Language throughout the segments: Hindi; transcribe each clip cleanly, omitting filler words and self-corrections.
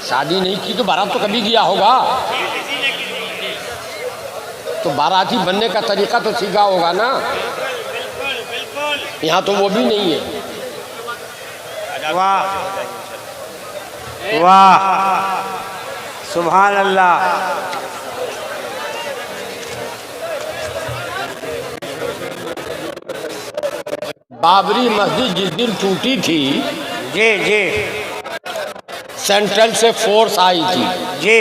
शादी नहीं की तो बारात तो कभी किया होगा, तो बाराती बनने का तरीका तो सीखा होगा ना। यहाँ तो वो भी नहीं है। वाह वाह, सुभान अल्लाह। बाबरी मस्जिद जिस दिन टूटी थी, जी जी, सेंट्रल से फोर्स आई थी जी,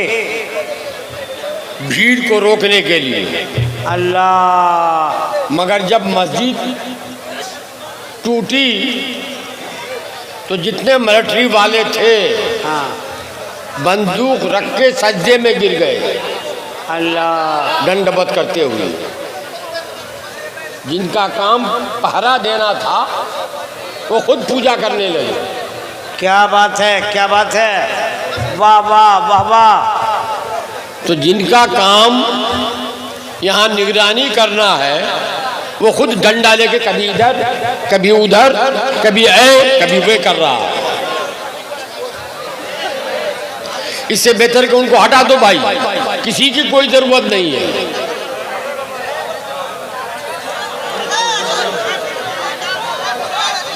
भीड़ को रोकने के लिए। अल्लाह। मगर जब मस्जिद टूटी तो जितने मिलिट्री वाले थे, हाँ, बंदूक रख के सजदे में गिर गए, अल्लाह। दंडवत करते हुए। जिनका काम पहरा देना था वो खुद पूजा करने लगे। क्या बात है, क्या बात है, वाह वाह वाह वाह। तो जिनका काम यहाँ निगरानी करना है वो खुद डंडा लेके कभी इधर कभी उधर कभी कभी वे कर रहा है। इससे बेहतर कि उनको हटा दो भाई, किसी की कोई जरूरत नहीं है।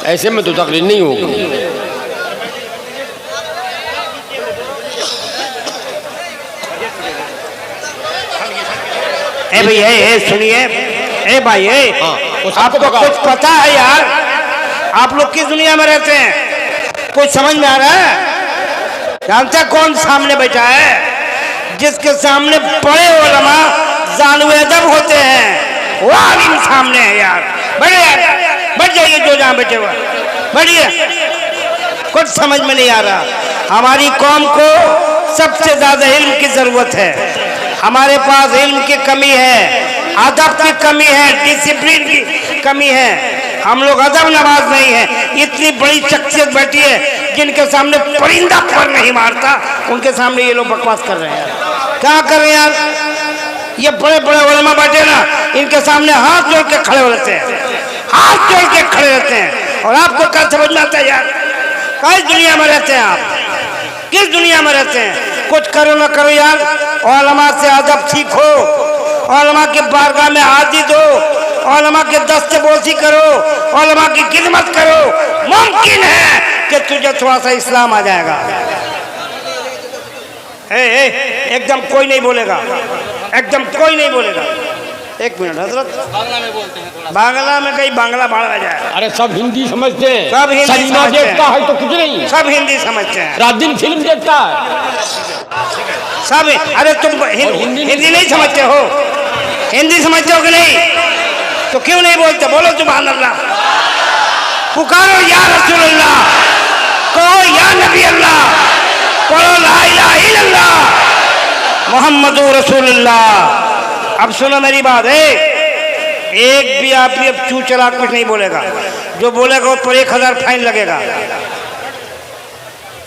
ऐसे में तो तकरीर नहीं होगी। ए भाई, ए सुनिए, ए भाई, हाँ, आपको कुछ पता है यार? आप लोग किस दुनिया में रहते हैं? कुछ समझ में आ रहा है? जानते कौन सामने बैठा है? जिसके सामने बड़े उलमा जानुए अदब होते हैं, वो आलिम सामने है यार। बढ़िए, बैठ जाइए जो जहाँ बैठे हुए, बढ़िए। कुछ समझ में नहीं आ रहा। हमारी कौम को सबसे ज्यादा इल्म की जरूरत है। हमारे पास इल्म की कमी है, अदब की कमी है, डिसिप्लिन की कमी है। हम लोग अदब नवाज नहीं है। इतनी बड़ी शख्सियत बैठी है जिनके सामने परिंदा पर नहीं मारता, उनके सामने ये लोग बकवास कर रहे हैं। क्या कर रहे हैं यार? ये बड़े बड़े उलमा बैठे ना, इनके सामने हाथ जोड़ के खड़े रहते हैं, हाथ जोड़ के खड़े रहते हैं। और आपको क्या समझ में आता है यार? किस दुनिया में रहते हैं आप? किस दुनिया में रहते हैं? कुछ करो ना करो यार, उलमा से अदब सीखो, उलमा के बारगाह में हाजिर दो, उलमा के दस्तबोसी करो, उलमा की खिदमत करो। मुमकिन है कि तुझे थोड़ा सा इस्लाम आ जाएगा। एकदम कोई नहीं बोलेगा, एकदम कोई नहीं बोलेगा। एक मिनट हजरत, बांग्ला में कहीं बांग्ला भाड़ जाए। अरे सब हिंदी समझते हैं, सब हिंदी सिनेमा देखता है तो कुछ नहीं, सब हिंदी समझते हैं। रात दिन फिल्म देखता है सब। अरे तुम हिंदी नहीं समझते हो? हिंदी समझते हो कि नहीं? तो क्यों नहीं बोलते? बोलो सुभान अल्लाह, पुकारो या रसूल अल्लाह, कहो या नबी अल्लाह, पढ़ो ला इलाहा इल्लल्लाह मुहम्मदुर रसूलुल्लाह। अब सुनो मेरी बात है, एक भी आप भी अब चू चला कुछ नहीं बोलेगा। जो बोलेगा उस पर 1000 फाइन लगेगा।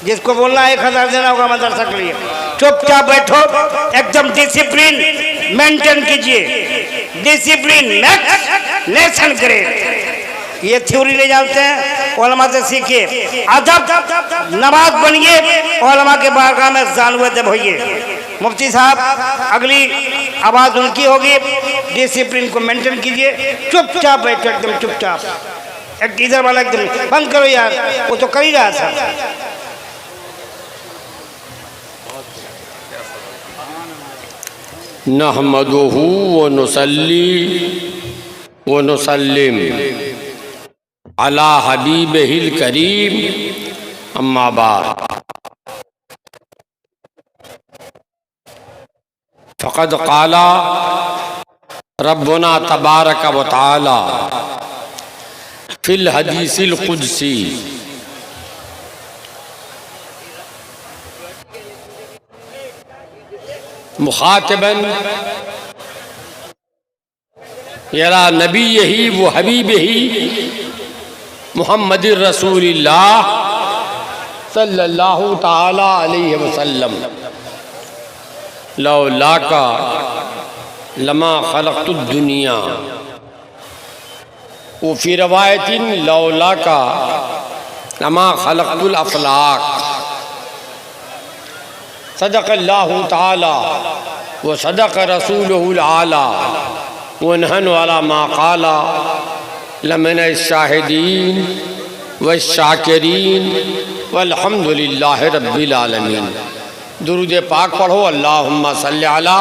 जिसको बोलना 1000 देना होगा मदरसा के लिए। चुपचाप बैठो, एकदम डिसिप्लिन मेंटेन कीजिए, डिसिप्लिन नेक्स्ट ग्रेड। ये थ्योरी नहीं जानते हैं, उलमा से सीखिए। अदब नमाज बनिए, उलमा के बारगाह में जानुए अदब होइए। मुफ्ती साहब, अगली आवाज उनकी होगी। डिसिप्लिन को मेंटेन कीजिए, चुपचाप बैठो, एकदम चुपचाप। एक इधर वाला एकदम बंद करो यार, वो तो कर ही रहा था। नहमदुहु व नुसल्ली व नुसल्लिम अला हबीबिहिल करीम, अम्मा बाद। फ़क़द क़ाला रब्बुना तबारक व तआला फ़िल हदीसिल क़ुदसी, मुखातिबन यरा नबी यही वो हबीब ही मुहम्मद रसूलुल्लाह सल्लल्लाहु ताला अलैहि वसल्लम, लौला का लमा खलक़तुद दुनिया। वो फी रवायतिन लौला का लमा खलक़तुल अफ़लाक। सदक़ल्लाहु ताला व सदक़ रसूलुहुल आला व नहनु अला मा क़ाला लमिन शाहिदीन व शाकिरीन वल्हम्दुलिल्लाहि रब्बिल आलमीन। दुरूद पाक पढ़ो। अल्लाहुम्मा सल्लि अला।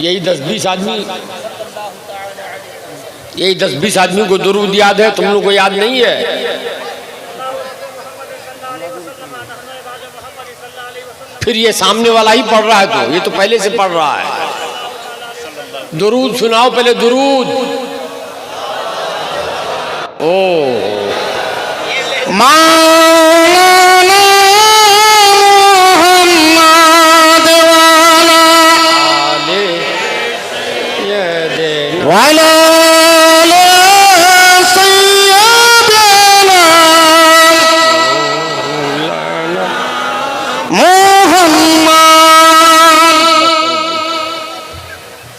यही 10-20 आदमी, यही 10-20 आदमी को दुरूद याद है, तुम लोग को याद नहीं है। फिर ये सामने वाला ही पढ़ रहा है, तो ये तो पहले से पढ़ रहा है। दुरूद सुनाओ पहले, दुरूद। ओ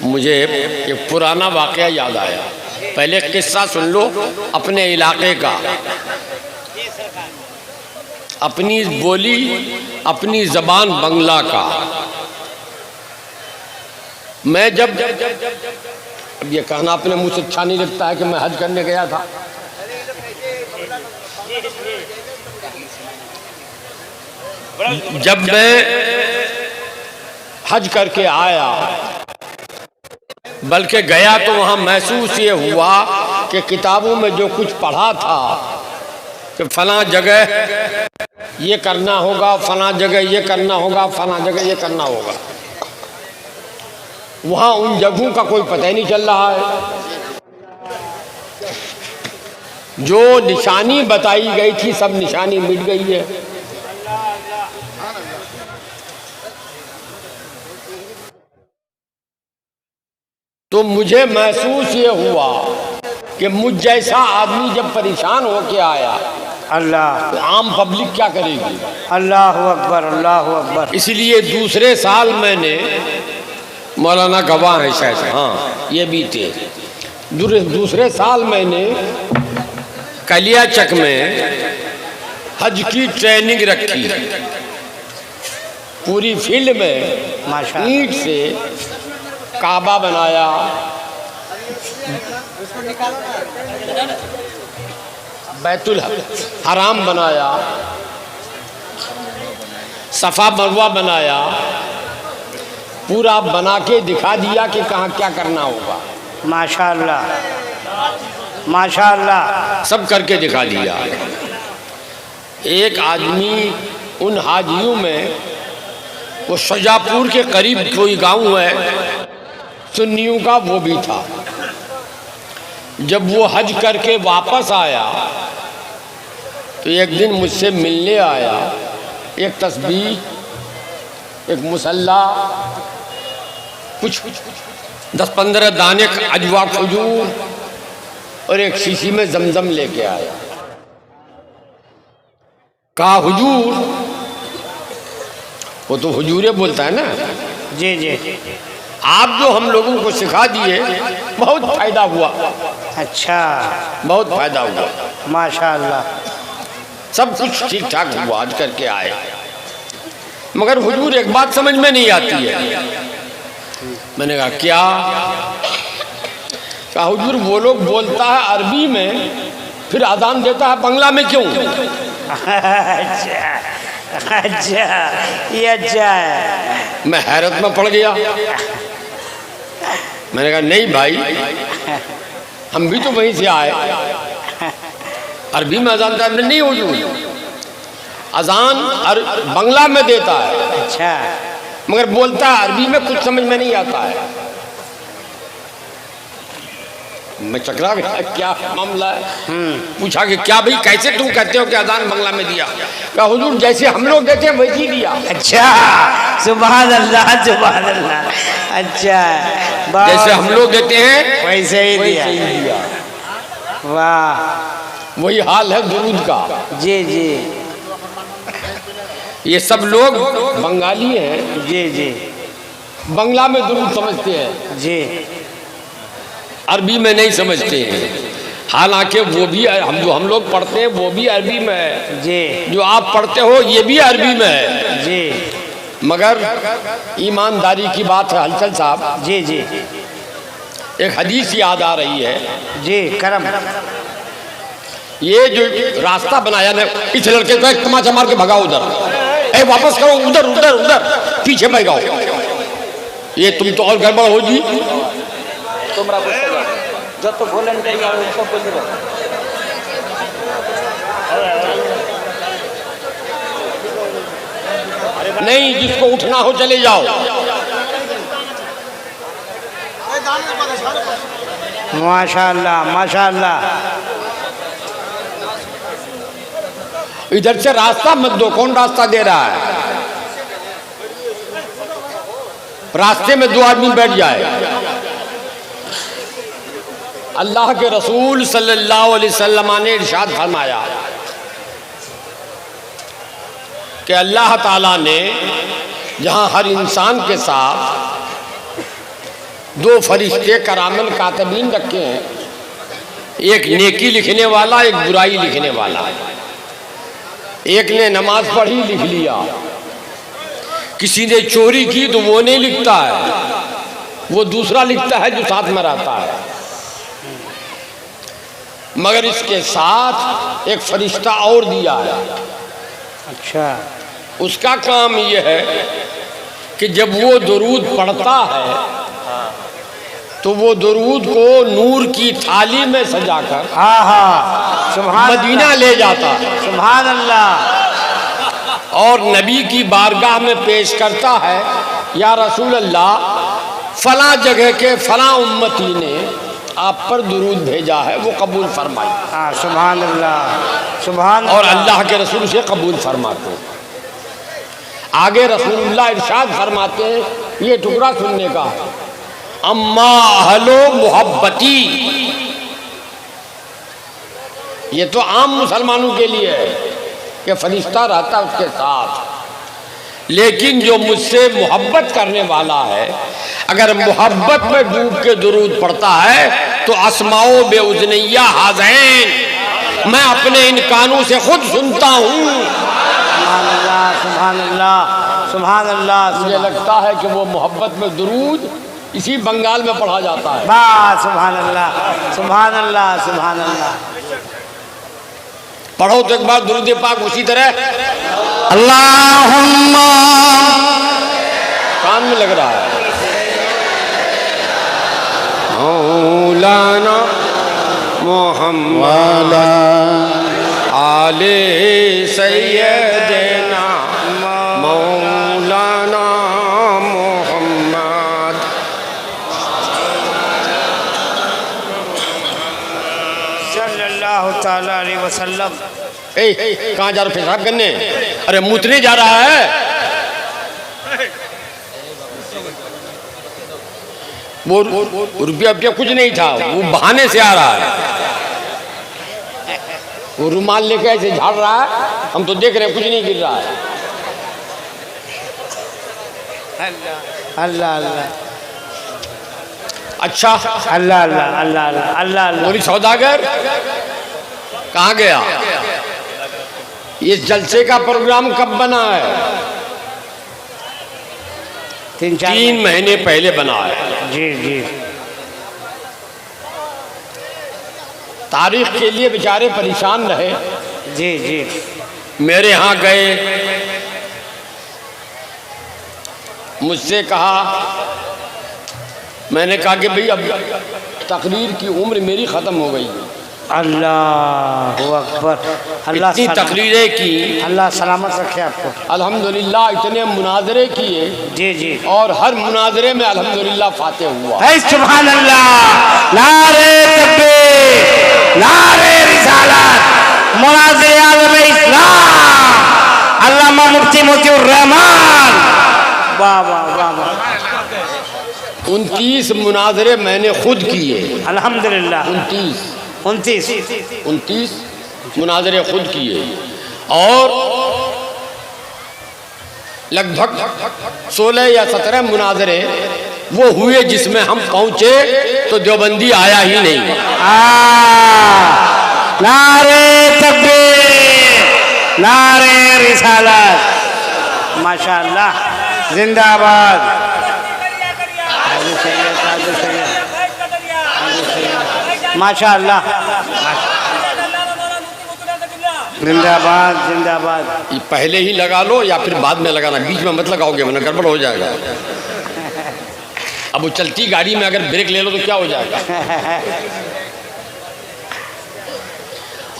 मुझे एक पुराना वाक़या याद आया। पहले किस्सा सुन लो अपने इलाके का, अपनी बोली, अपनी ज़बान बंगला का। मैं जब अब ये कहना अपने मुँह से अच्छा नहीं लगता है कि मैं हज करने गया था। जब मैं हज करके आया, बल्कि गया तो वहाँ महसूस ये हुआ कि किताबों में जो कुछ पढ़ा था कि फलां जगह ये करना होगा, फलां जगह ये करना होगा, फलां जगह ये करना होगा, वहाँ उन जगहों का कोई पता ही नहीं चल रहा है। जो निशानी बताई गई थी सब निशानी मिट गई है। तो मुझे महसूस ये हुआ कि मुझ जैसा आदमी जब परेशान होके आया, अल्लाह, तो आम पब्लिक क्या करेगी? अल्लाह अकबर, अल्लाह अकबर। इसलिए दूसरे साल मैंने, मौलाना गवाह है शायद, हाँ ये भी थे, दूसरे साल मैंने कलियाचक में हज की ट्रेनिंग रखी। पूरी फील्ड में माशाअल्लाह ईंट से काबा बनाया, बैतुल हराम बनाया, सफ़ा मरवा बनाया, पूरा बना के दिखा दिया कि कहाँ क्या करना होगा। माशाअल्लाह, माशाअल्लाह, सब करके दिखा दिया। एक आदमी उन हाजियों में, वो शाजापुर के करीब कोई गांव है सुन्नियों का, वो भी था। जब वो हज करके वापस आया तो एक दिन मुझसे मिलने आया। एक तस्बीह, एक मुसल्ला, कुछ 10-15 दाने अजवा खजूर और एक शीशी में जमजम लेके आया। कहा हुजूर, वो तो हुजूरे बोलता है ना, जी जी, आप जो हम लोगों को सिखा दिए बहुत फायदा हुआ। अच्छा, बहुत फायदा हुआ, माशाअल्लाह, सब कुछ ठीक ठाक हुआ, आज करके आए। मगर हुजूर एक बात समझ में नहीं आती है। मैंने कहा क्या? कहा हुजूर वो लोग बोलता है अरबी में, फिर अजान देता है बंगला में क्यों? अच्छा अच्छा, ये अच्छा है। मैं हैरत में पड़ गया। मैंने कहा नहीं भाई, हम भी तो वहीं से आए, अरबी में अजान देता नहीं हुजूर, अजान बंगला में देता है, अच्छा, मगर बोलता है अरबी में, कुछ समझ में नहीं आता है। मैं चकरा गया, क्या मामला है? पूछा कि क्या भाई, कैसे तुम कहते हो कि अजान बंगला में दिया? कहा हुजूर जैसे हम लोग देते हैं वैसे ही दिया। अच्छा, सुभान अल्लाह, सुभान अल्लाह, अच्छा, जैसे हम लोग देते हैं वैसे ही दिया। वाह, वही हाल है दुरूद का। जी जी, ये सब लोग बंगाली हैं, जी जी, बंगला में दुरूद समझते हैं, जी, अरबी में नहीं समझते हैं। हालांकि वो भी हम लोग पढ़ते हैं वो भी अरबी में है, जी जो आप पढ़ते हो ये भी अरबी में है। जी मगर ईमानदारी की बात है हलचल साहब, जी जी एक हदीस याद आ रही है। जी करम। ये जो रास्ता बनाया ना, इस लड़के को एक तमाचा मार के भगाओ उधर, ए वापस करो उधर उधर उधर पीछे भगाओ, ये तुम तो और गड़बड़ हो जी। তোমরা বুঝতে পারো যত ভলেন্টারি আর সব বুঝতে পারো। नहीं, जिसको उठना हो चले जाओ। माशाअल्लाह माशाअल्लाह। इधर से रास्ता मत दो, कौन रास्ता दे रहा है? रास्ते में दो आदमी बैठ जाए। अल्लाह के रसूल सल्लल्लाहु अलैहि वसल्लम ने इरशाद फरमाया कि अल्लाह ताला ने जहां हर इंसान के साथ दो फरिश्ते करामल कातिबीन रखे हैं, एक नेकी लिखने वाला, एक बुराई लिखने वाला। एक ने नमाज पढ़ी लिख लिया, किसी ने चोरी की तो वो नहीं लिखता है, वो दूसरा लिखता है जो साथ में रहता है। मगर इसके साथ एक फरिश्ता और दिया है। अच्छा, उसका काम यह है कि जब वो दुरूद पढ़ता है तो वो दुरूद को नूर की थाली में सजाकर हाँ हाँ सुभान मदीना ले जाता है सुभान अल्लाह, और नबी की बारगाह में पेश करता है, या रसूल अल्लाह फला जगह के फला उम्मती ने आप पर दुरूद भेजा है, वो कबूल फरमाई। हाँ सुभान अल्लाह सुभान और अल्लाह के रसूल से कबूल फरमाते हैं। आगे रसूलुल्लाह इरशाद फरमाते हैं, ये टुकड़ा सुनने का, अम्मा अहलो मोहब्बती, ये तो आम मुसलमानों के लिए है कि फरिश्ता रहता उसके साथ, लेकिन जो मुझसे मोहब्बत करने वाला है, अगर मोहब्बत में डूब के दुरूद पढ़ता है तो अस्माओ बेउज़निया हाज़ैन, मैं अपने इन कानों से खुद सुनता हूँ। सुभान अल्लाह सुभान अल्लाह सुभान अल्लाह। मुझे लगता है कि वो मोहब्बत में दुरूद इसी बंगाल में पढ़ा जाता है। वाह सुभान अल्लाह सुभान अल्लाह सुभान अल्लाह। पढ़ो तो एक बार दुरूद पाक उसी तरह, अल्लाहुम्मा, कान में लग रहा है, मौलाना मोहम्मद आले सैयदना मौलाना मोहम्मद। सल्लल्लाहु ताला अलैहि वसल्लम। कहाँ जा रहा पेशाब करने? अरे मुतने जा रहा है। वो रुपया कुछ नहीं था, वो बहाने से आ रहा है। वो रुमाल लेकर ऐसे झाड़ रहा है, हम तो देख रहे हैं कुछ नहीं गिर रहा है। अल्लाह अल्लाह अच्छा, अल्लाह अल्लाह अल्लाह अल्लाह अल्लाह अल्लाह। बोली सौदागर कहाँ गया? ये जलसे का प्रोग्राम कब बना है? 3 महीने पहले बना है। जी जी। तारीख के लिए बेचारे परेशान रहे। जी जी। मेरे यहाँ गए, मुझसे कहा, मैंने कहा कि भाई अब तकरीर की उम्र मेरी ख़त्म हो गई है। अल्लाह अकबर। अल्लाह इतनी तकरीरें की, अल्लाह सलामत रखे आपको। अल्हम्दुलिल्लाह इतने मुनाजरे किए। जी जी। और हर मुनाजरे में अल्हम्दुलिल्लाह फातेह हुआ। है सुभान अल्लाह। नारे तकबीर, नारे रिसालत, मुनाज़िर आज़म इस्लाम अल्लामा मुफ्ती मोतिउर रहमान। वाह वाह वाह वाह। 29 मुनाजरे मैंने खुद किए। अल्हम्दुलिल्लाह। 29 मुनाजरे खुद किए, और लगभग 16 या 17 मुनाजरे वो हुए जिसमें हम पहुंचे तो देवबंदी आया ही नहीं। नारे तकबीर, नारे रिसालत, माशाअल्लाह, जिंदाबाद। माशाअल्लाह, जिंदाबाद जिंदाबाद। ये पहले ही लगा लो या फिर बाद में लगाना, बीच में मत लगाओगे वरना गड़बड़ हो जाएगा। अब वो चलती गाड़ी में अगर ब्रेक ले लो तो क्या हो जाएगा।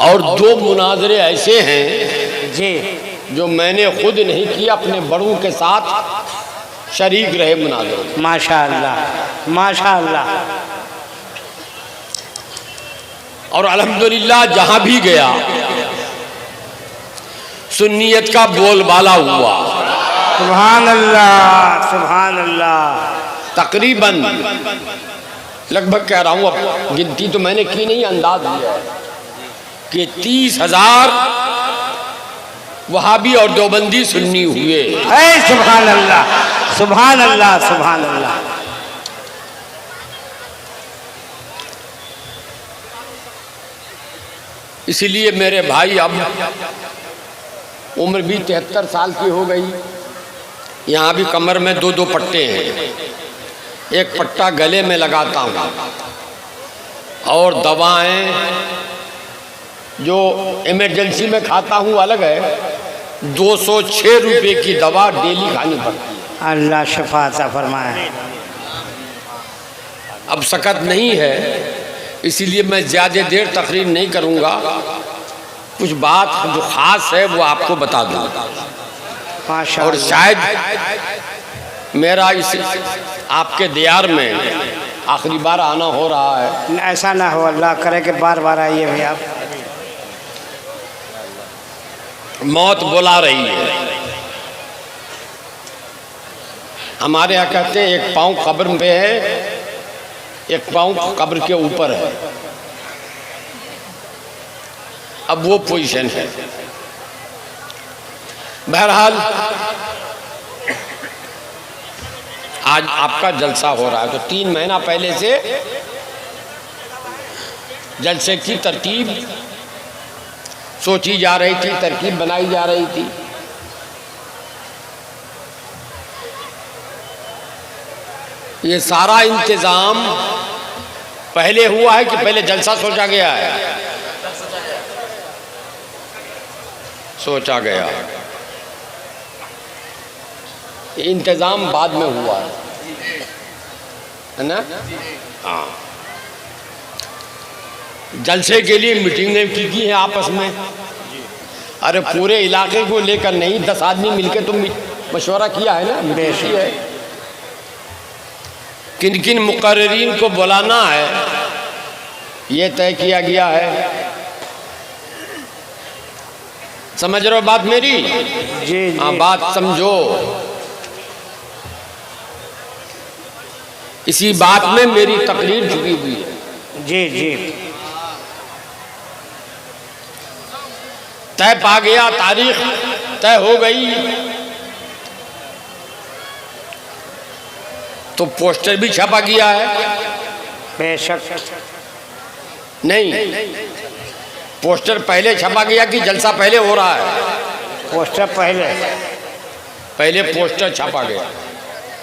और दो मुनाजरे ऐसे हैं जी जो मैंने खुद नहीं किया, अपने बड़ों के साथ शरीक रहे मुनाजरे। माशाअल्लाह माशाअल्लाह। और अल्हम्दुलिल्लाह जहां भी गया सुन्नियत का बोलबाला हुआ। सुभान अल्लाह सुभान अल्लाह। तकरीबन लगभग कह रहा हूं, अब गिनती तो मैंने की नहीं, अंदाज दिया है कि 30,000 वहाबी और देवबंदी सुन्नी हुए। सुभान अल्लाह सुभान अल्लाह सुभान अल्लाह। इसीलिए मेरे भाई अब उम्र भी 73 साल की हो गई। यहाँ भी कमर में 2-2 पट्टे हैं, एक पट्टा गले में लगाता हूँ और दवाएं जो इमरजेंसी में खाता हूँ अलग है। 206 रुपये की दवा डेली खानी पड़ती है। अल्लाह शफा अता फरमाए। अब सकत नहीं है, इसीलिए मैं ज़्यादा देर तकरीर नहीं करूँगा। कुछ बात जो ख़ास है वो आपको बता दूँ। और शायद मेरा इस आपके दियार में आखिरी बार आना हो रहा है। ऐसा ना हो, अल्लाह करे कि बार बार आइए भाई। आप मौत बुला रही है। हमारे यहाँ कहते हैं एक पाँव कब्र में है, एक पाँव कब्र के ऊपर है। अब वो पोजीशन है। बहरहाल आज आपका जलसा हो रहा है, तो 3 महीना पहले से जलसे की तरतीब सोची जा रही थी, तरकीब बनाई जा रही थी। ये सारा इंतज़ाम पहले हुआ है कि पहले जलसा सोचा गया है? सोचा गया। इंतज़ाम बाद में हुआ है ना? हाँ। जलसे के लिए मीटिंगें की हैं आपस में। अरे पूरे इलाके को लेकर नहीं, 10 आदमी मिलकर तुम मशवरा किया है ना, बेशी है। किन किन मुकर्रीन को बुलाना है ये तय किया गया है। समझ रहे हो बात मेरी? जी हाँ, बात समझो। इसी बात में मेरी तकरीर छुपी हुई है। जी जी। तय पा गया, तारीख तय हो गई, तो पोस्टर भी छपा गया है। बेशक नहीं, पोस्टर पहले छपा गया कि जलसा पहले हो रहा है? पोस्टर पहले पोस्टर छपा गया,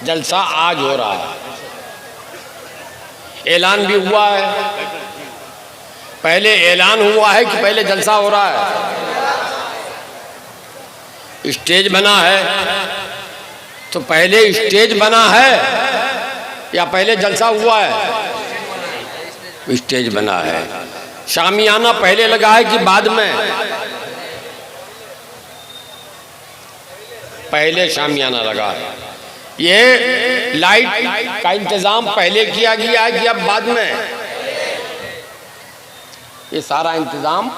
जलसा आज हो रहा है। ऐलान भी हुआ है। पहले ऐलान हुआ है कि पहले जलसा हो रहा है? स्टेज बना है, तो पहले स्टेज बना है या पहले जलसा हुआ है? स्टेज बना है। शामियाना पहले लगा है कि बाद में? पहले शामियाना लगा है। ये लाइट का इंतजाम पहले किया गया है कि अब बाद में? ये सारा इंतजाम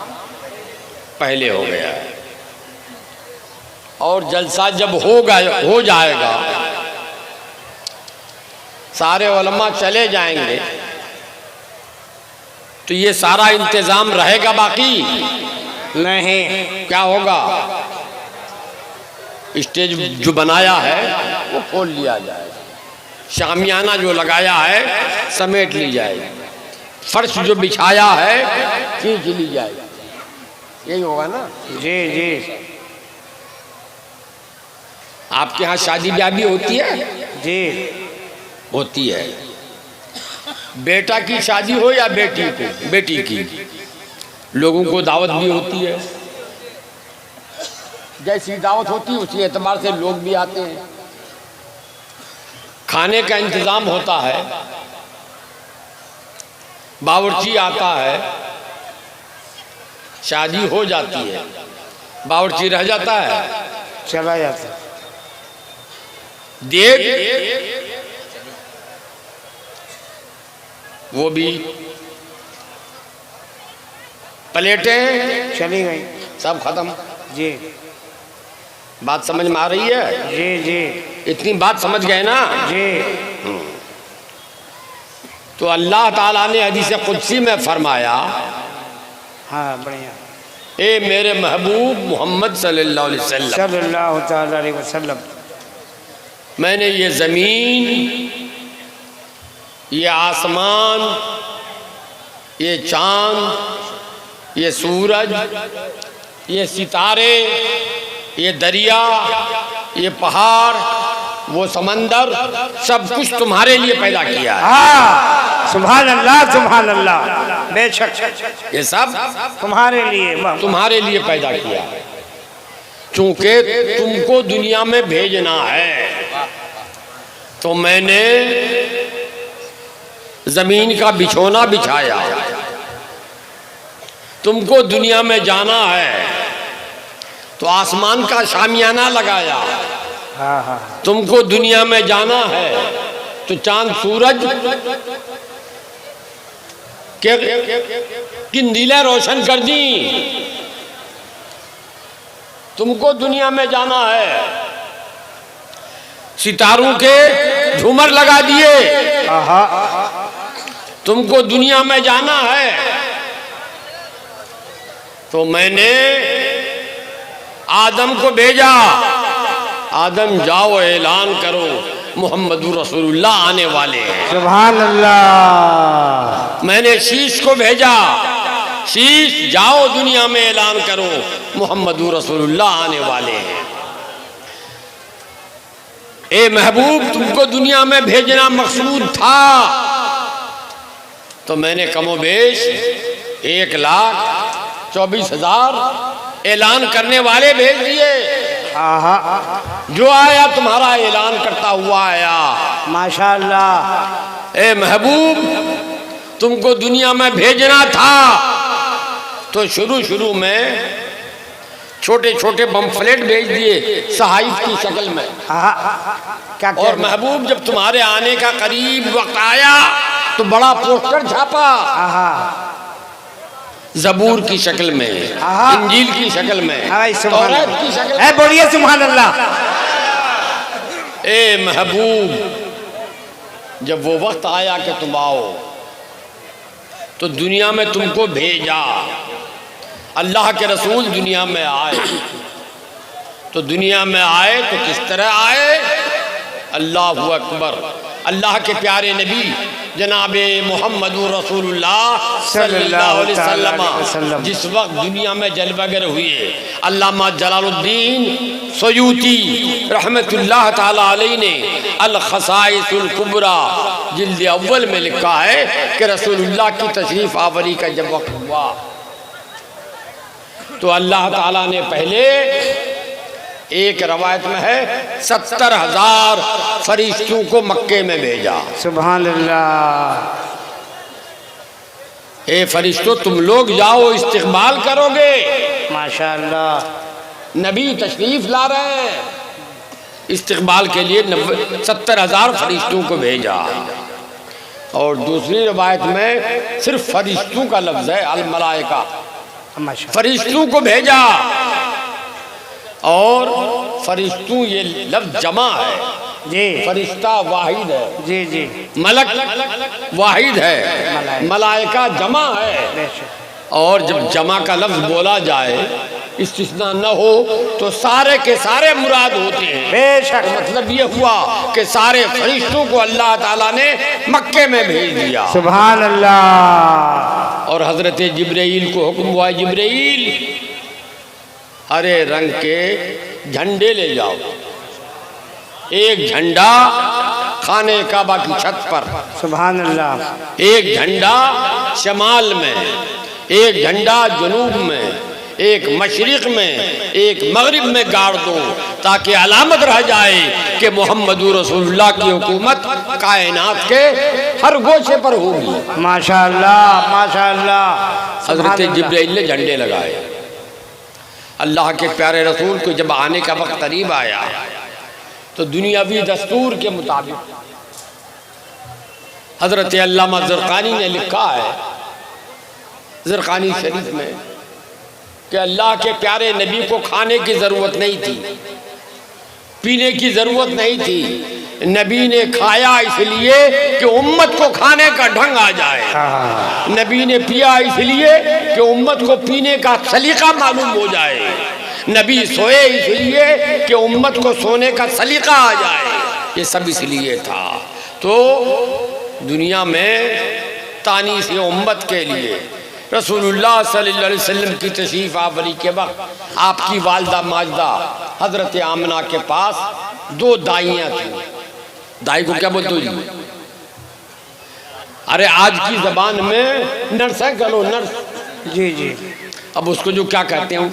पहले हो गया है। और जलसा जब हो जाएगा, सारे उलमा चले जाएंगे, तो ये सारा इंतजाम रहेगा बाकी नहीं? क्या होगा? स्टेज जो बनाया है वो खोल लिया जाएगा। शामियाना जो लगाया है समेट ली जाए, फर्श जो बिछाया है खींच ली जाए, यही होगा ना। जी जी। आपके यहाँ शादी ब्याह भी होती है? जी होती है। बेटा की शादी हो या बेटी की, लोगों को दावत भी होती है। जैसी दावत होती है उसी एतबार से लोग भी आते हैं, खाने का इंतजाम होता है, बावर्ची आता है, शादी हो जाती है, बावर्ची रह जाता है, चला जाता। देख वो भी, प्लेटें चली गई। सब खत्म। जी बात समझ में आ रही है? जी जी इतनी बात समझ गए ना? जी। तो अल्लाह ताला ने हदीस कुदसी में फरमाया, हाँ बढ़िया। ए मेरे महबूब मोहम्मद सल्लल्लाहु अलैहि वसल्लम, सल्लल्लाहु ताला अलैहि वसल्लम, मैंने ये ज़मीन, ये आसमान, ये चांद, ये सूरज, ये सितारे, ये दरिया, ये पहाड़, वो समंदर, सब कुछ तुम्हारे लिए पैदा किया है। हाँ सुभान अल्लाह सुभान अल्लाह, बेशक ये सब तुम्हारे लिए, तुम्हारे लिए पैदा किया है, चूंकि तुमको दुनिया में भेजना है। तो मैंने जमीन का बिछोना बिछाया, तुमको दुनिया में जाना है तो आसमान का शामियाना लगाया, हाँ हाँ तुमको दुनिया में जाना है तो चांद सूरज के किंदीलें रोशन कर दी, तुमको दुनिया में जाना है, सितारों के झूमर लगा दिए, तुमको दुनिया में जाना है। तो मैंने आदम को भेजा, आदम जाओ ऐलान करो मोहम्मदुर रसूलुल्लाह आने वाले हैं। सुभान अल्लाह। मैंने शीश को भेजा, शीश जाओ दुनिया में ऐलान करो मोहम्मदुर रसूलुल्लाह आने वाले हैं। ए महबूब तुमको दुनिया में भेजना मकसूद था, तो मैंने कमोबेश 1,24,000 ऐलान करने वाले भेज दिए। जो आया तुम्हारा ऐलान करता हुआ आया। माशाअल्लाह। ए महबूब तुमको दुनिया में भेजना था, तो शुरू में छोटे छोटे बमफ्लेट भेज दिए सहाइफ की शक्ल में। क्या और महबूब जब तुम्हारे आने का करीब वक्त आया तो बड़ा पोस्टर छापा, ज़बूर की शक्ल में, इंजील की शक्ल में, तौरात की शक्ल में। बोलिए सुभान अल्लाह। ए महबूब जब वो वक्त आया कि तुम आओ, तो दुनिया में तुमको भेजा, अल्लाह के रसूल दुनिया में आए। तो दुनिया में आए तो किस तरह आए? अल्लाहु अकबर। अल्लाह के प्यारे नबी जनाबे मोहम्मदुर रसूलुल्लाह सल्लल्लाहु अलैहि वसल्लम जिस वक्त दुनिया में जलवागर हुए, अल्लामा जलालुद्दीन सयूती रहमतुल्लाह ताला अलैहि ने अल खसाइसुल कुबरा जिल्द अव्वल में लिखा है कि रसूलुल्लाह की तशरीफ आवरी का जब वक्त हुआ तो अल्लाह ताला ने पहले, एक रवायत में है 70,000 फरिश्तों को मक्के में भेजा। सुभान अल्लाह। ए फरिश्तों तुम लोग जाओ इस्तिकबाल करोगे। माशाअल्लाह। नबी तशरीफ ला रहे हैं, इस्तिकबाल के लिए 70,000 फरिश्तों को भेजा। और दूसरी रवायत में सिर्फ फरिश्तों का लफ्ज है, अल मलाइका, फरिश्तों को भेजा। और फरिश्तों ये लफ्ज जमा है जी, फरिश्ता वाहिद है जी जी, मलक वाहिद है, मलाइका जमा है। और जब जमा का लफ्ज बोला जाए इस्तिस्ना न हो तो सारे के सारे मुराद होते हैं। बेशक। मतलब ये हुआ कि सारे फरिश्तों को अल्लाह ताला ने मक्के में भेज दिया। सुभान अल्लाह। और हजरत जिब्राइल को हुक्म हुआ, जिब्राइल हरे रंग के झंडे ले जाओ। एक झंडा खाने काबा की छत पर, सुभान अल्लाह। एक झंडा शमाल में, एक झंडा जुनूब में, एक मशरिक में, एक मगरिब में गाड़ दो, ताकि अलामत रह जाए कि मोहम्मदुर रसूलुल्लाह की हुकूमत कायनात के हर गोशे पर होगी। माशाअल्लाह माशाअल्लाह। हजरत जिब्राइल ने झंडे लगाए। अल्लाह के प्यारे रसूल को जब आने का वक्त करीब आया तो दुनियावी दस्तूर के मुताबिक हजरत अल्लामा ज़रक़ानी ने लिखा है ज़रक़ानी शरीफ में कि अल्लाह के प्यारे नबी को खाने की ज़रूरत नहीं थी, पीने की ज़रूरत नहीं थी। नबी ने खाया इसलिए कि उम्मत को खाने का ढंग आ जाए। नबी ने पिया इसलिए कि उम्मत को पीने का सलीका मालूम हो जाए। नबी सोए इसलिए कि उम्मत को सोने का सलीका आ जाए। ये सब इसलिए था। तो दुनिया में तानीस उम्मत के लिए रसूलुल्लाह सल्लल्लाहु अलैहि वसल्लम की तशरीफ़ आवरी के वक्त आपकी वालदा माजदा हज़रत आमना के पास दो दाइयाँ थीं। दाई को क्या बोलते हो जी? अरे आज की ज़बान में नर्स है, गलो नर्स। जी जी। अब उसको जो क्या कहते हैं,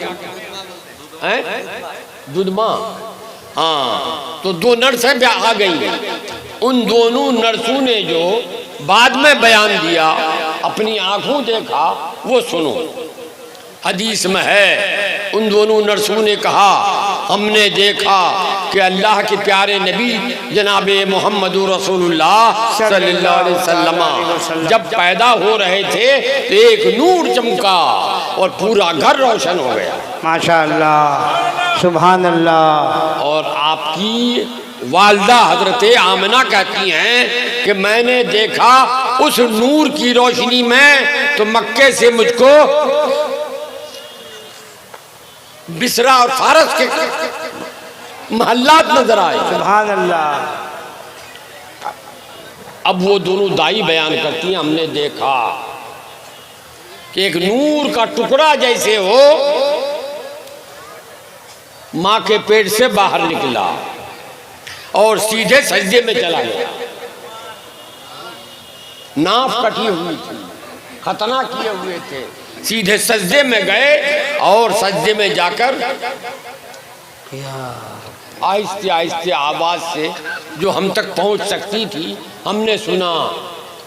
दूध माँ। हाँ, तो दो नर्सें आ गई। उन दोनों नर्सों ने जो बाद में बयान दिया, अपनी आंखों देखा, वो सुनो। हदीस में है, उन दोनों नर्सों ने कहा, हमने देखा कि अल्लाह के प्यारे नबी जनाब मोहम्मद रसूलुल्लाह सल्लल्लाहु अलैहि वसल्लम जब पैदा हो रहे थे तो एक नूर चमका और पूरा घर रोशन हो गया। माशाअल्लाह सुभान अल्लाह। और आपकी वालदा हजरत आमना कहती हैं कि मैंने देखा उस नूर की रोशनी में तो मक्के से मुझको बिसरा और फारस के महल्लात नजर आए। सुभान अल्लाह। अब वो दोनों दाई बयान करती हैं, हमने देखा कि एक नूर का टुकड़ा जैसे हो माँ के पेट से बाहर निकला और सीधे सजदे में चला गया। नाफ कटी हुई थी, खतना किए हुए थे, सीधे सजदे में गए और सजदे में जाकर आहिस्ते आहिस्ते आवाज से जो हम तक पहुंच सकती थी हमने सुना,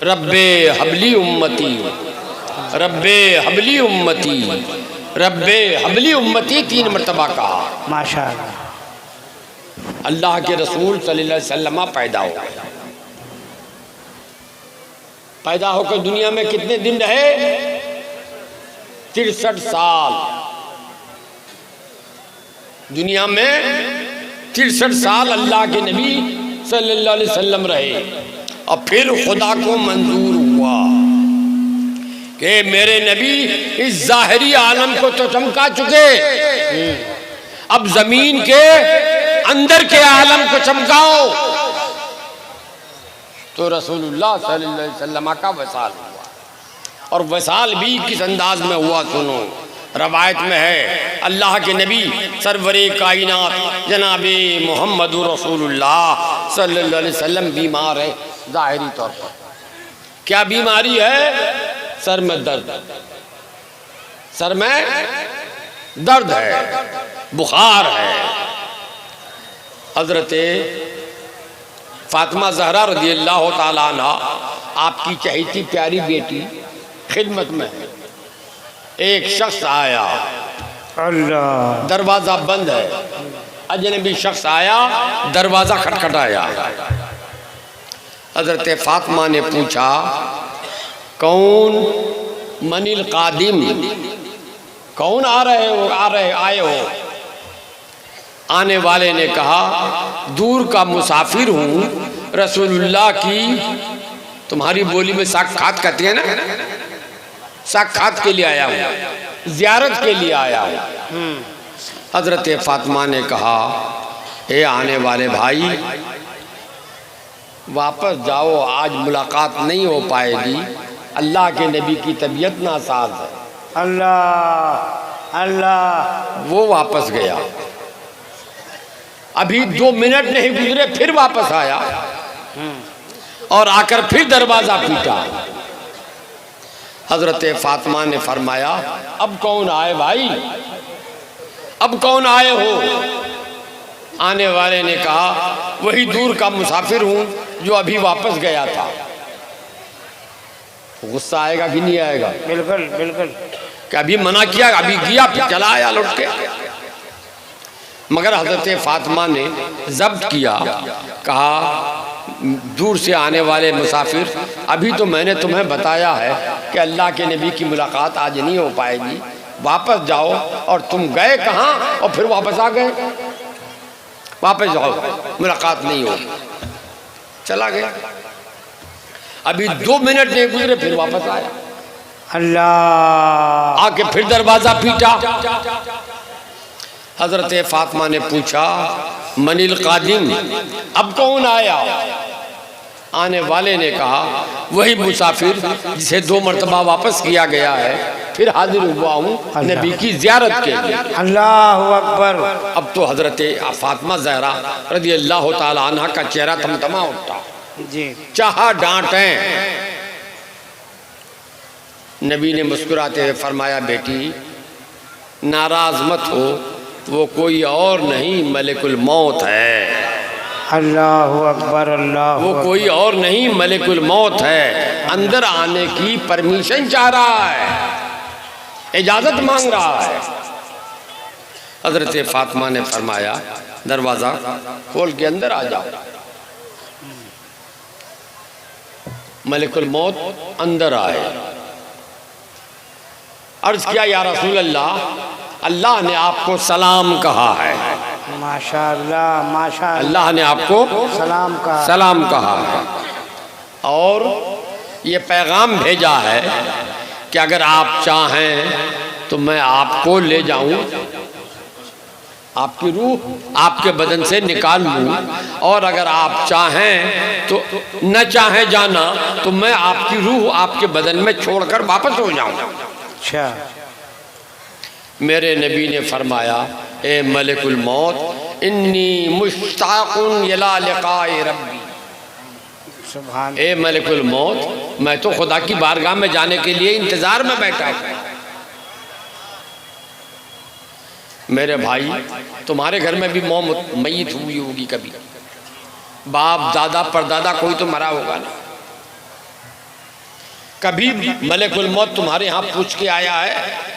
रब्बे हबली उम्मती, रब्बे हबली उम्मती, रब्बे हबली उम्मती 3 मरतबा कहा। माशाअल्लाह। अल्लाह के रसूल सल्लल्लाहु अलैहि वसल्लम पैदा हो गए। पैदा होकर दुनिया में कितने दिन रहे? 63 साल। दुनिया में 63 साल अल्लाह के नबी सल्लल्लाहु अलैहि वसल्लम रहे। और फिर खुदा को मंजूर हुआ कि मेरे नबी इस जाहिरी आलम को तो चमका चुके, अब जमीन के अंदर के आलम को चमकाओ। तो रसूलुल्लाह सल्लल्लाहु अलैहि वसल्लम का वसाल हुआ। और वसाल भी किस अंदाज में हुआ सुनो। रवायत में है, अल्लाह के नबी सरवरे कायनात जनाबे मोहम्मद रसूलुल्लाह सल्लल्लाहु अलैहि वसल्लम बीमार है ज़ाहिरी तौर पर। क्या बीमारी है? सर में दर्द, सर में दर्द है, बुखार है। हजरत फातिमा ज़हरा रज़ी अल्लाह ताला अन्हा आपकी चहेती प्यारी बेटी खिदमत में है। एक शख्स आया, अल्लाह, दरवाज़ा बंद है, अजनबी शख्स आया, दरवाज़ा खटखटाया। हजरत फातिमा ने पूछा, कौन? मनिल कादिम, कौन आ रहे हो? आए हो? आने वाले ने कहा, दूर का मुसाफिर हूँ, रसूलुल्लाह की, तुम्हारी बोली में साक्षात कहती है ना, साक्षात के लिए आया हूँ। ज़ियारत के लिए आया हूँ। हज़रत फ़ातिमा ने कहा, ए आने वाले भाई, वापस जाओ, आज मुलाकात नहीं हो पाएगी, अल्लाह के नबी की तबीयत नासाज है। अल्लाह अल्लाह। वो वापस गया। अभी 2 मिनट नहीं गुजरे फिर वापस आया और आकर फिर दरवाज़ा पीटा। हज़रत फ़ातिमा ने फरमाया, अब कौन आए भाई, अब कौन आए हो? आने वाले ने कहा, वही दूर का मुसाफिर हूँ जो अभी वापस गया था। गुस्सा आएगा कि नहीं आएगा? बिल्कुल बिल्कुल। कि अभी मना किया, अभी गया फिर चला आया लौट के। मगर हज़रत फ़ातिमा ने ज़ब्त किया, कहा, दूर से आने वाले मुसाफिर, अभी तो मैंने तुम्हें बताया है कि अल्लाह के नबी की मुलाकात आज नहीं हो पाएगी, वापस जाओ। और तुम गए कहाँ और फिर वापस आ गए? वापस जाओ, मुलाकात नहीं होगी। चला गया। अभी 2 मिनट नहीं गुजरे फिर वापस आया। अल्लाह। आके फिर दरवाज़ा पीटा। हज़रत फ़ातिमा ने पूछा, मनिल कादिम, अब कौन आया? आने वाले ने कहा, वही मुसाफिर जिसे 2 मरतबा वापस किया गया है, फिर हाजिर हुआ हूँ नबी की ज़ियारत के लिए। अल्लाहु अकबर। अब तो हज़रत फ़ातिमा ज़हरा रज़ी अल्लाह ताला अन्हा का चेहरा थमथमा उठा। जी। चाहा डांटें, नबी ने मुस्कुराते हुए फरमाया, बेटी नाराज़ मत हो, वो कोई और नहीं मलिकुल मौत है। अल्लाहु अकबर। अल्लाह। वो कोई और नहीं मलिकुल मौत है। अंदर आने की परमिशन चाह रहा है, इजाज़त मांग रहा है। हज़रत फ़ातिमा ने फरमाया, दरवाज़ा खोल के अंदर आ जाओ। मलिकुल मौत अंदर आए। अर्ज़ किया, या रसूल अल्लाह, अल्लाह ने आपको सलाम कहा है। माशाअल्लाह माशाअल्लाह। अल्लाह ने आपको सलाम कहा है और ये पैगाम भेजा है कि अगर आप चाहें तो मैं आपको ले जाऊं, आपकी रूह आपके बदन से निकाल लूं, और अगर आप चाहें तो न चाहें जाना तो मैं आपकी रूह आपके बदन में छोड़कर वापस हो जाऊं। अच्छा। मेरे नबी ने फरमाया, ए मलिकुल मौत, इन्नी मुश्ताकुन इला लिकाए रब्बी। सुभान। ए मलिकुल मौत, मैं तो खुदा की बारगाह में जाने के लिए इंतजार में बैठा हूँ। मेरे भाई, तुम्हारे घर में भी मौत मय्यत हुई होगी कभी, बाप दादा परदादा कोई तो मरा होगा ना। कभी मलिकुल मौत तुम्हारे यहाँ पूछ के आया है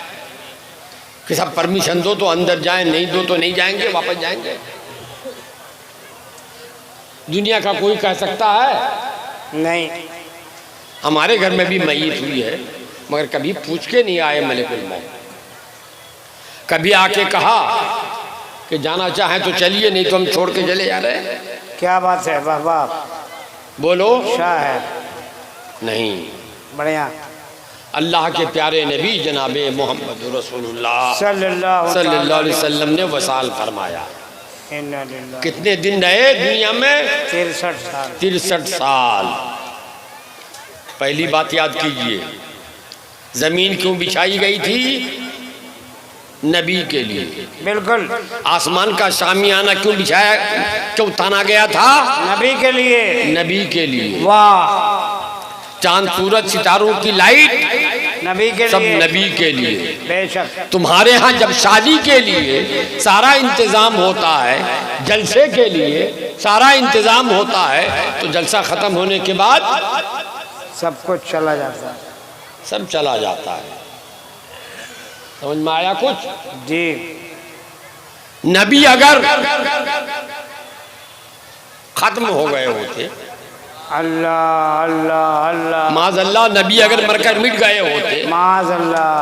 कि सब परमिशन दो तो अंदर जाएं, नहीं दो तो नहीं जाएंगे, वापस जाएंगे? दुनिया का कोई कह सकता है? नहीं। हमारे घर में भी मय्यत हुई है, मगर कभी पूछ के नहीं आए मलिकुल मौत। कभी आके कहा कि जाना चाहें तो चलिए, नहीं तो हम छोड़ के चले जा रहे हैं। क्या बात है, वाह वाह। बोलो। शाह है। नहीं। बढ़िया। अल्लाह के प्यारे नबी जनाबे मोहम्मद रसूलुल्लाह सल्लल्लाहु अलैहि वसल्लम ने वसाल फरमाया। इन्ना लिल्लाह। कितने दिन रहे दुनिया में? 63 साल। 63 साल। पहली बात याद कीजिए, जमीन क्यों बिछाई गई थी? नबी के लिए। बिल्कुल। आसमान का शामियाना क्यों बिछाया, क्यों ताना गया था? नबी के लिए। नबी के लिए। वाह। चांद सूरज सितारों की लाइट नबी के सब लिए। नबी के लिए। बेशक। तुम्हारे यहाँ जब शादी के लिए सारा इंतजाम होता है, जलसे के लिए सारा इंतजाम होता है, तो जलसा खत्म होने के बाद सब कुछ चला जाता है। सब चला जाता है। समझ में आया कुछ? जी। नबी अगर खत्म हो गए होते, अल्लाह अल्लाह अल्लाह, माज़अल्लाह, नबी अगर मरकर मिट गए होते, माज़अल्लाह,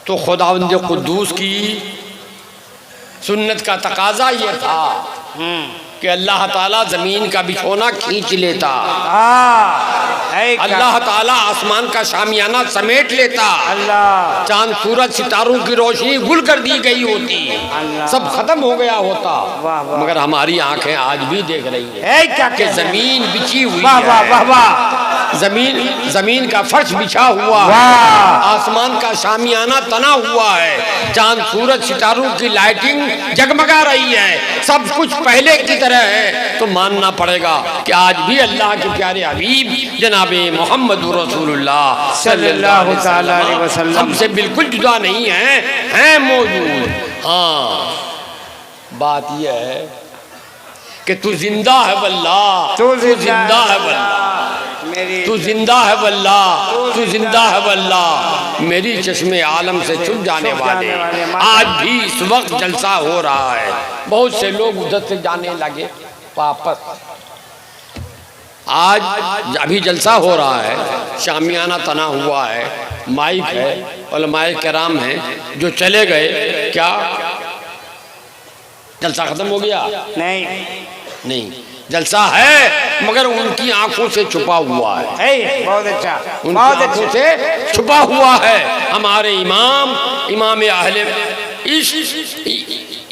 तो खुदावंद कुद्दूस की सुन्नत का तकाजा ये था कि अल्लाह ताला ज़मीन का बिछोना खींच लेता। अल्लाह ताला आसमान का शामियाना समेट लेता, अल्लाह चांद सूरज सितारों की रोशनी गुल कर दी गई होती, सब खत्म हो गया होता, वाह, वाह। मगर हमारी आंखें आज भी देख रही हैं है क्या कि जमीन बिछी हुई वाह वाह है, वाह वाह जमीन का फर्श बिछा हुआ है, वाह। आसमान का शामियाना तना हुआ है, चांद सूरज सितारों की लाइटिंग जगमगा रही है, सब कुछ पहले की तरह है। तो मानना पड़ेगा कि आज भी अल्लाह के प्यारे हबीब जनाबे मोहम्मद रसूलुल्लाह सल्लल्लाहु ताला अलैहि वसल्लम हमसे बिल्कुल जुदा नहीं है मौजूद। हाँ, बात यह है कि तू जिंदा है वल्लाह, तू जिंदा है वल्लाह, तू जिंदा है वल्लाह, तू जिंदा है वल्लाह। मेरी चश्मे आलम से छुप जाने वाले आज भी इस वक्त जलसा हो रहा है। बहुत से लोग उधर से जाने लगे वापस, आज अभी जलसा हो रहा है, शामियाना तना हुआ है, माइक है, उलमाए किराम हैं, जो चले गए क्या जलसा खत्म हो गया? नहीं, जलसा है मगर उनकी आंखों से छुपा हुआ है। बहुत अच्छा, उनकी आंखों से छुपा हुआ है। हमारे इमाम अहले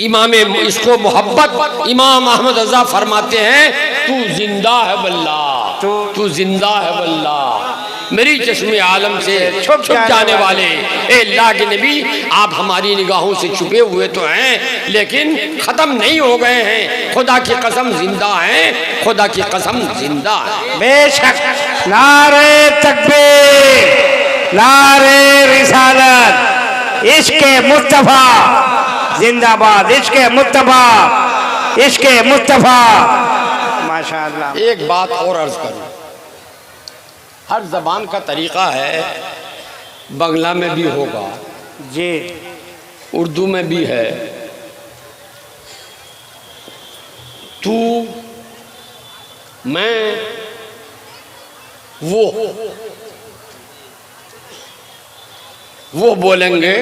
इमाम इसको मोहब्बत इमाम अहमद रजा फरमाते हैं, तू जिंदा है वल्लाह, तू जिंदा है वल्लाह, मेरी चश्मे आलम से छुप जाने वाले। ए अल्लाह के नबी, आप हमारी निगाहों से छुपे हुए तो हैं लेकिन ख़त्म नहीं हो गए हैं। खुदा की कसम जिंदा हैं, खुदा की कसम जिंदा है। बेशक। नारे तकबीर, नारे रिसालत, इश्क़े मुस्तफ़ा जिंदाबाद, इश्क़े मुस्तफ़ा, इश्क़े मुस्तफ़ा। माशाअल्लाह। एक बात और अर्ज करूं, हर जबान का तरीक़ा है, बंगला में भी होगा जी, उर्दू में भी है। तू, मैं, वो बोलेंगे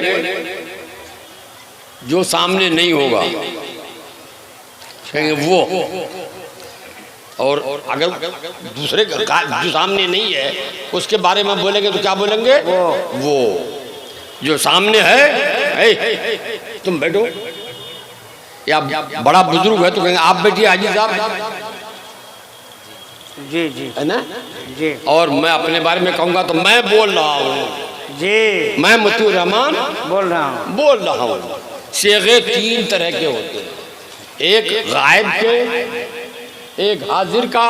जो सामने नहीं होगा, कहेंगे वो। और अगर दूसरे जो सामने नहीं है उसके बारे में बोलेंगे तो क्या बोलेंगे? वो जो सामने है। तुम बैठो, या बड़ा बुजुर्ग है तो कहेंगे आप बैठिए हाजी साहब, जी जी, है ना जी। और मैं अपने बारे में कहूँगा तो मैं बोल रहा हूँ जी, मैं मतीउर रहमान बोल रहा हूँ। सेगे तीन तरह के होते हैं, एक गायब के, एक हाजिर का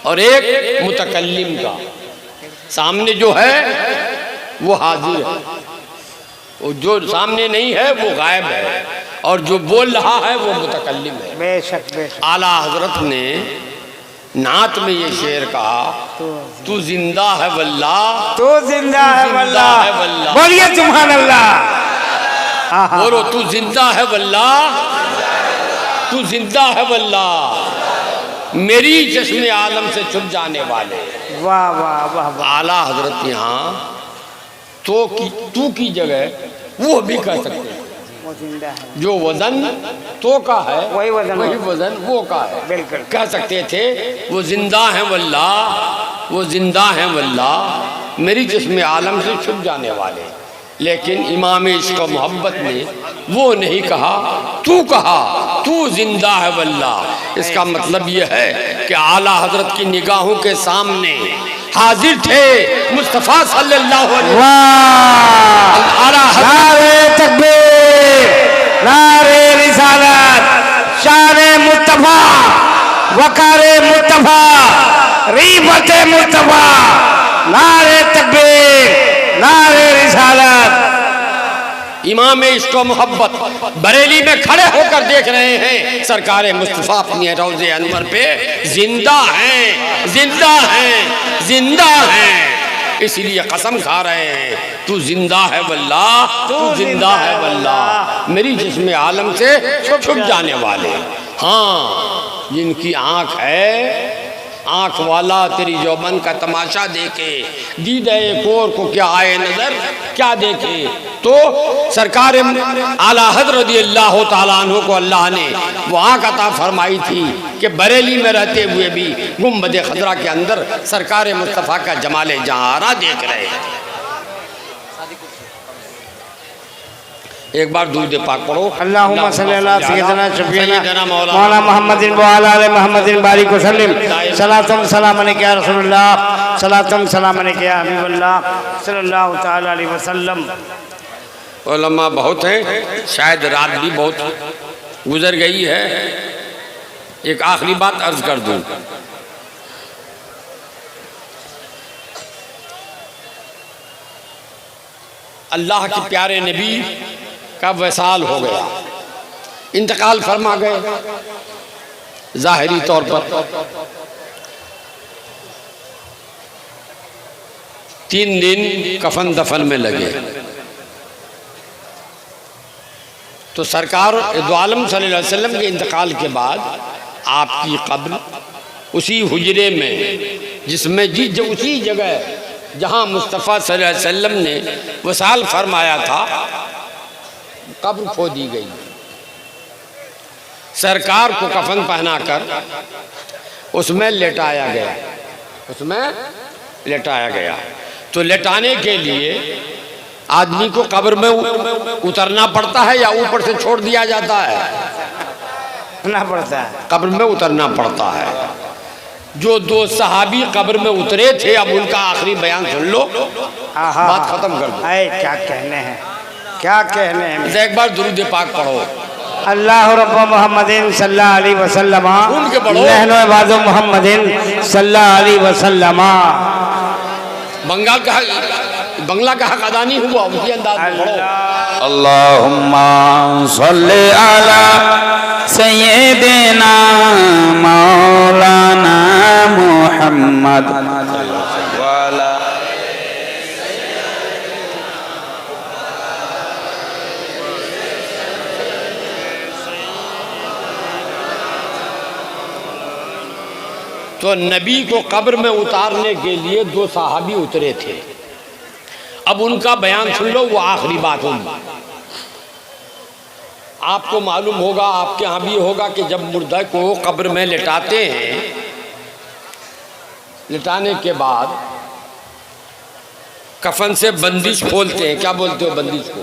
और एक मुतकल्लिम का। सामने जो है वो हाजिर है, वो जो सामने नहीं है वो गायब है, और जो बोल रहा है वो मुतकल्लिम है। बेशक बेशक। आला हजरत ने नात में ये शेर कहा, तू जिंदा है वल्लाह, तू जिंदा है वल्लाह। बोलिए सुभान अल्लाह। बोलो, तू जिंदा है वल्लाह, तू जिंदा है वल्लाह, मेरी चश्मे आलम से छुप जाने वाले। वाह वाह वाह वाह। आला हजरत यहाँ तू की जगह वो भी कह सकते हैं, वो जिंदा है। जो वजन तो का है वही वजन वो का है। बिल्कुल कह सकते थे वो जिंदा है वल्लाह, वो जिंदा है वल्लाह, मेरी जिस्म आलम से छुप जाने वाले। लेकिन इमाम इश्क़ मोहब्बत ने वो नहीं कहा, तू कहा, तू जिंदा है वल्लाह। इसका मतलब ये है कि आला हजरत की निगाहों के सामने हाजिर थे मुस्तफ़ा सल्लल्लाहु अलैहि वसल्लम। नारे तकबीर, नारे रिसालत, शान मुस्तफ़ा, वक़ार मुस्तफ़ा, रिफ़त मुस्तफ़ा। नारे तकबीर, नारे रिसालत। इमाम इश्क़ मोहब्बत बरेली में खड़े होकर देख रहे हैं सरकार मुस्तफ़ा अपनी रोज़े अनवर पे जिंदा हैं, जिंदा हैं, जिंदा हैं। इसलिए कसम खा रहे हैं, तू जिंदा है वल्लाह, तू जिंदा है वल्लाह, मेरी जिस्म आलम से छुप जाने वाले। हाँ, जिनकी आँख है आँख वाला तेरी यौवन का तमाशा देखे, दीदा एक और को क्या आए नज़र क्या देखे। तो सरकार आला हज़रत रज़ियल्लाहु ताला अन्हु को अल्लाह ने वो आँख अता फरमाई थी कि बरेली में रहते हुए भी गुंबद खजरा के अंदर सरकार मुस्तफ़ा का जमाले जहारा देख रहे थे। एक बार दूध पाक पढ़ो। अल्लाहुम्मा सल्ली अला सय्यिदना शफीना मौलाना मुहम्मदिन व अला आलि मुहम्मदिन बारिक वसल्लिम सलातम सलाम अलैका या रसूलल्लाह सलातम सलाम अलैका या हबीबल्लाह सल्लल्लाहु तआला अलैहि वसल्लम। उलमा बहुत हैं, शायद रात भी बहुत गुजर गई है। एक आखिरी बात अर्ज कर दूं, अल्लाह के प्यारे नबी का वसाल हो गया, इंतकाल फरमा गए। ज़ाहिरी तौर पर 3 दिन कफन दफन में लगे। तो सरकार दो आलम सल्लल्लाहु अलैहि वसल्लम के इंतकाल के बाद आपकी कब्र उसी हुजरे में जिसमें उसी जगह जहाँ मुस्तफ़ा सल्लल्लाहु अलैहि वसल्लम ने वसाल फरमाया था, कब्र खो दी गई। सरकार को कफन पहनाकर उसमें लेटाया गया। तो लेटाने के लिए आदमी को कब्र में उतरना पड़ता है या ऊपर से छोड़ दिया जाता है? उतरना पड़ता है, कब्र में उतरना पड़ता है। जो 2 सहाबी कब्र में उतरे थे, अब उनका आखिरी बयान सुन लो, बात खत्म कर दो। क्या कहने हैं, क्या कहने हैं। एक बार दुरूद पाक पढ़ो। अल्लाह रब्ब मुहम्मदिन सल्लल्लाहु अलैहि वसल्लम नहनु इबादु मुहम्मदिन सल्लल्लाहु अलैहि वसल्लम। बंगला का हक अदा नहीं हुआ, उसी अंदाज में पढ़ो। अल्लाहुम्मा सल्ली अला सय्यिदिना मौलाना मुहम्मद वाला। तो नबी को कब्र में उतारने के लिए 2 सहाबी उतरे थे। अब उनका बयान सुन लो, वो आखिरी बात होगी। आपको मालूम होगा, आपके यहाँ भी होगा कि जब मुर्दा को कब्र में लेटाते हैं, लेटाने के बाद कफन से बंदिश खोलते हैं। क्या बोलते हो बंदिश को?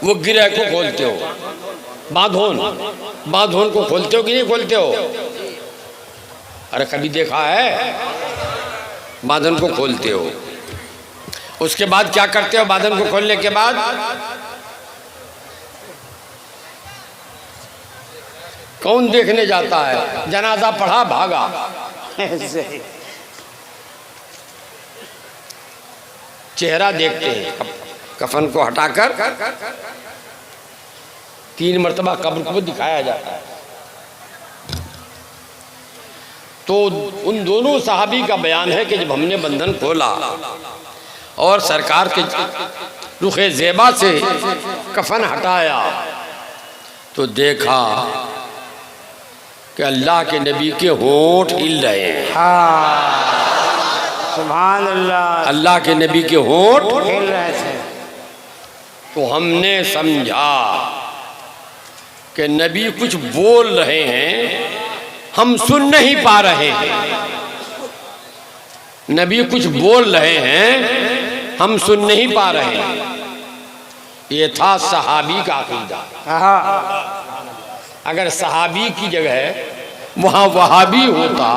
वो गिरह को खोलते हो, बांधोन को खोलते हो कि नहीं खोलते हो? अरे कभी देखा है? बांधन को खोलते हो। उसके बाद क्या करते हो? बांधन को खोलने के बाद कौन देखने जाता है? जनाजा पढ़ा भागा। चेहरा देखते हैं, कफन को हटाकर 3 मरतबा कब्र को दिखाया जाता है। तो उन दोनों सहाबी का बयान है कि जब हमने बंधन खोला और सरकार के रुखे ज़ेबा से कफन हटाया तो देखा कि अल्लाह के नबी के होंठ हिल रहे हैं। सुभान अल्लाह, अल्लाह के नबी के होंठ हिल रहे थे। तो हमने समझा कि नबी कुछ बोल रहे हैं, हम सुन नहीं पा रहे हैं। नबी कुछ बोल रहे हैं, हम सुन नहीं पा रहे हैं। ये था सहाबी का अकीदा। अगर सहाबी की जगह वहाँ वहाबी होता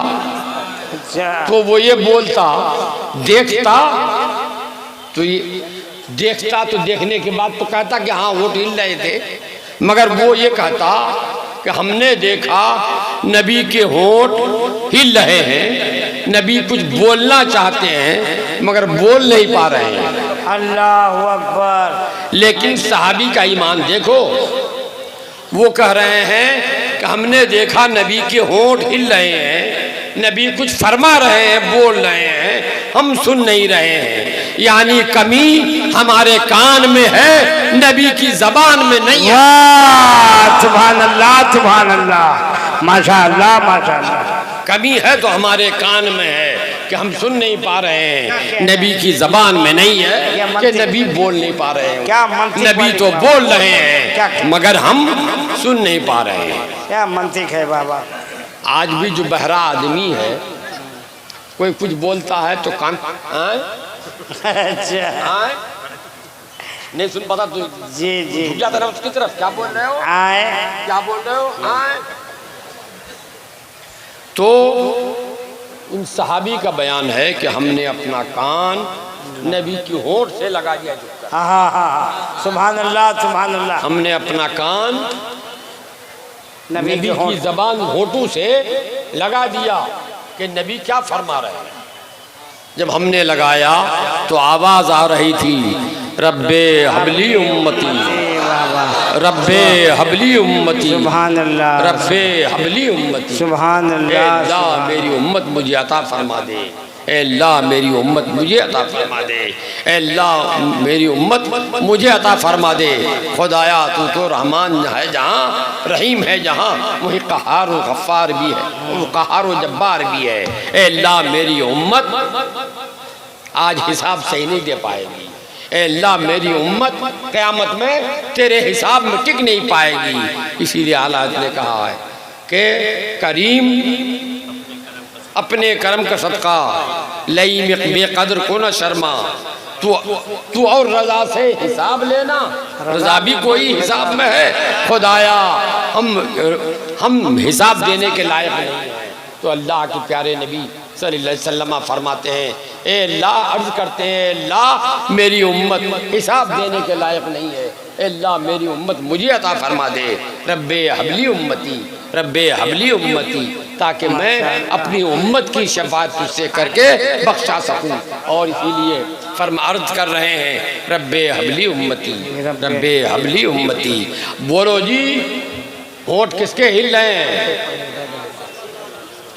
तो वो ये बोलता, देखता तो देखने के बाद तो कहता कि हाँ वोट हिल रहे थे, मगर वो ये कहता कि हमने देखा नबी के होंठ हिल रहे हैं, नबी कुछ बोलना चाहते हैं मगर बोल नहीं पा रहे हैं। अल्लाहु अकबर। लेकिन सहाबी का ईमान देखो, वो कह रहे हैं कि हमने देखा नबी के होंठ हिल रहे हैं, नबी कुछ फरमा रहे हैं, बोल रहे हैं, हम सुन नहीं रहे हैं। यानी कमी हमारे कान में है, नबी की जबान में नहीं है। सुभान अल्लाह, सुभान अल्लाह, माशाअल्लाह, माशाअल्लाह। कमी है तो हमारे कान में है कि हम सुन नहीं पा रहे हैं, नबी की जबान में नहीं है कि नबी बोल नहीं पा रहे हैं। क्या मंतिक नबी तो बोल रहे हैं मगर हम सुन नहीं पा रहे हैं। क्या मंतिक है बाबा। आज भी जो बहरा आदमी है, कोई कुछ बोलता है तो कान अच्छा नहीं सुन पाता तू। जी जी जाता रहा उसकी तरफ, क्या बोल रहे हो, आए क्या बोल रहे हो। तो इन सहाबी का बयान है कि हमने अपना कान नबी की होंठ से लगा दिया झुककर। हाँ हाँ हाँ सुभान अल्लाह सुभान अल्लाह। हमने अपना कान नबी की जबान होठों से लगा दिया कि नबी क्या फरमा रहे हैं। जब हमने लगाया तो आवाज आ रही थी, रब्बे हबली उम्मती, रब्बे हबली उम्मती, सुभान अल्लाह, रब्बे हबली उम्मती, सुभान अल्लाह अल्लाह। मेरी उम्मत मुझे अता फरमा दे, अल्लाह मेरी उम्मत मुझे अता फरमा दे, अल्लाह मेरी उम्मत मुझे अता फरमा दे। खुदाया तू तो रहमान है जहाँ, रहीम है जहाँ, वही कहार व गफ्फार भी है, वो कहार व जब्बार भी है। अल्लाह मेरी उम्मत आज हिसाब सही नहीं दे पाएगी, अल्लाह मेरी उम्मत क़यामत में तेरे हिसाब में टिक नहीं पाएगी। इसीलिए आला ने कहा है कि करीम अपने करम का सदका लई बेकदर को न शर्मा, तू और रजा से हिसाब लेना, रजा भी कोई हिसाब में है। खुदाया हम हिसाब देने के लायक नहीं हैं। तो अल्लाह के प्यारे नबी सल्लल्लाहु अलैहि वसल्लम फरमाते हैं, ए अल्लाह अर्ज करते हैं, अल्लाह मेरी उम्मत हिसाब देने के लायक नहीं है, अल्लाह मेरी उम्मत मुझे अता फरमा दे, रब्बे हबली उम्मती, रब्बे हबली उम्मती, ताकि मैं अपनी उम्मत की शफाअत तुझसे करके बख्शा सकूं। और इसीलिए फरमा अर्ज कर रहे हैं, रब्बे हबली उम्मती, रब्बे हबली उम्मती। बोलो जी, होंठ किसके हिल रहे हैं,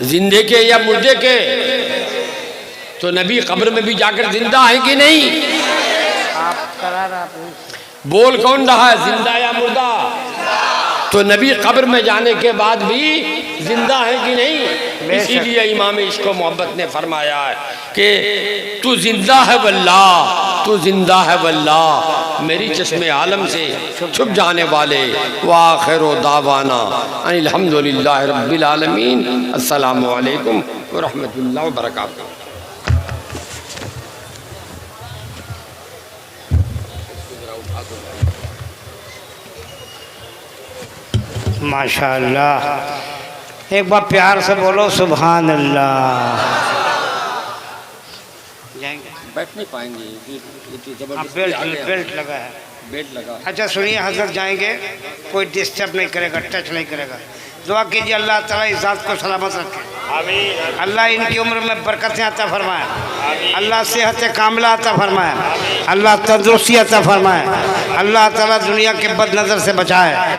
जिंदे के या मुर्दे के? तो नबी कब्र में भी जाकर जिंदा है कि नहीं? बोल कौन रहा है, जिंदा या मुर्दा? तो नबी कब्र में जाने के बाद भी जिंदा है कि नहीं? इसीलिए इमाम इश्क व मोहब्बत ने फरमाया है कि तू जिंदा है वल्लाह, तू जिंदा है वल्लाह, मेरी चश्मे आलम से छुप जाने वाले। व आखिर दावाना अनिल हम्दुलिल्लाहि रब्बिल आलमीन। अस्सलामु अलैकुम व रहमतुल्लाहि व बरकातहू। माशाअल्लाह, एक बार प्यार से बोलो सुभान अल्लाह। बैठ नहीं पाएंगे, बेल्ट लगा है, बेल्ट लगा। अच्छा सुनिए, हजरत जाएंगे, कोई डिस्टर्ब नहीं करेगा, टच नहीं करेगा। दुआ कीजिए अल्लाह ताला इस जात को सलामत रखे, आमीन। अल्लाह इनकी उम्र में बरकतें अता फरमाए, अल्लाह सेहत कामिला अता फरमाए, अल्लाह तंदुरुस्ती अता फरमाए, अल्लाह ताला दुनिया के बद नज़र से बचाए।